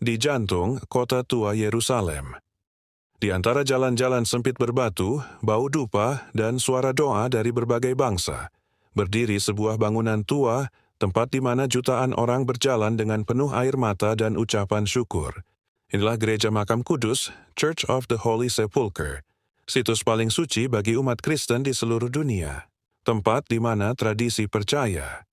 di jantung kota tua Yerusalem. Di antara jalan-jalan sempit berbatu, bau dupa, dan suara doa dari berbagai bangsa, berdiri sebuah bangunan tua, tempat di mana jutaan orang berjalan dengan penuh air mata dan ucapan syukur. Inilah Gereja Makam Kudus, Church of the Holy Sepulchre, situs paling suci bagi umat Kristen di seluruh dunia. Tempat di mana tradisi percaya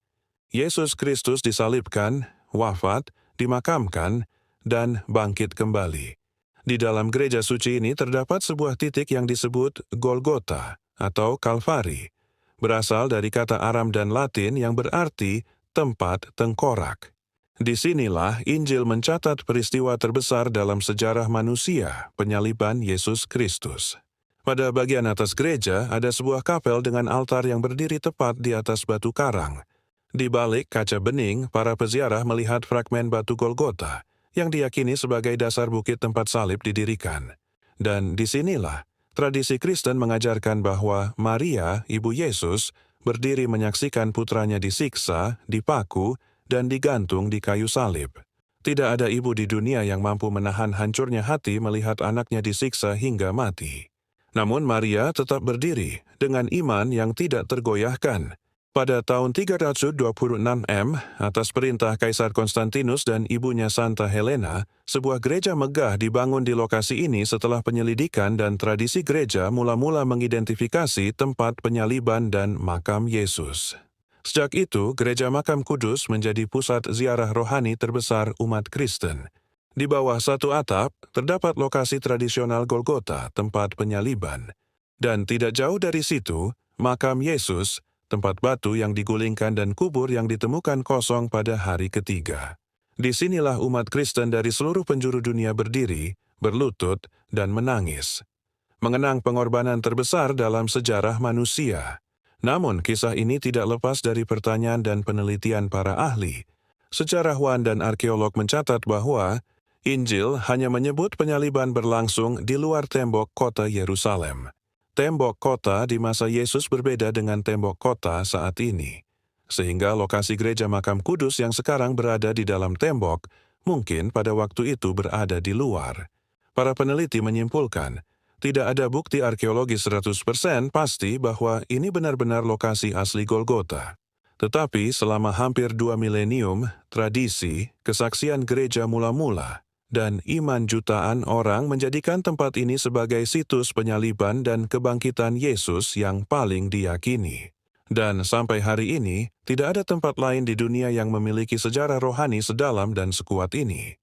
Yesus Kristus disalibkan, wafat, dimakamkan, dan bangkit kembali. Di dalam gereja suci ini terdapat sebuah titik yang disebut Golgota atau Kalvari, berasal dari kata Aram dan Latin yang berarti tempat tengkorak. Disinilah Injil mencatat peristiwa terbesar dalam sejarah manusia, penyaliban Yesus Kristus. Pada bagian atas gereja ada sebuah kapel dengan altar yang berdiri tepat di atas batu karang. Di balik kaca bening, para peziarah melihat fragmen batu Golgota, yang diyakini sebagai dasar bukit tempat salib didirikan. Dan disinilah tradisi Kristen mengajarkan bahwa Maria, ibu Yesus, berdiri menyaksikan putranya disiksa, dipaku, dan digantung di kayu salib. Tidak ada ibu di dunia yang mampu menahan hancurnya hati melihat anaknya disiksa hingga mati. Namun Maria tetap berdiri dengan iman yang tidak tergoyahkan. Pada tahun 326 M, atas perintah Kaisar Konstantinus dan ibunya Santa Helena, sebuah gereja megah dibangun di lokasi ini setelah penyelidikan dan tradisi gereja mula-mula mengidentifikasi tempat penyaliban dan makam Yesus. Sejak itu, Gereja Makam Kudus menjadi pusat ziarah rohani terbesar umat Kristen. Di bawah satu atap, terdapat lokasi tradisional Golgota, tempat penyaliban. Dan tidak jauh dari situ, makam Yesus, tempat batu yang digulingkan dan kubur yang ditemukan kosong pada hari ketiga. Disinilah umat Kristen dari seluruh penjuru dunia berdiri, berlutut, dan menangis, mengenang pengorbanan terbesar dalam sejarah manusia. Namun, kisah ini tidak lepas dari pertanyaan dan penelitian para ahli. Sejarawan dan arkeolog mencatat bahwa Injil hanya menyebut penyaliban berlangsung di luar tembok kota Yerusalem. Tembok kota di masa Yesus berbeda dengan tembok kota saat ini, sehingga lokasi Gereja Makam Kudus yang sekarang berada di dalam tembok mungkin pada waktu itu berada di luar. Para peneliti menyimpulkan, tidak ada bukti arkeologi 100% pasti bahwa ini benar-benar lokasi asli Golgota. Tetapi selama hampir 2 milenium, tradisi, kesaksian gereja mula-mula, dan iman jutaan orang menjadikan tempat ini sebagai situs penyaliban dan kebangkitan Yesus yang paling diyakini. Dan sampai hari ini, tidak ada tempat lain di dunia yang memiliki sejarah rohani sedalam dan sekuat ini.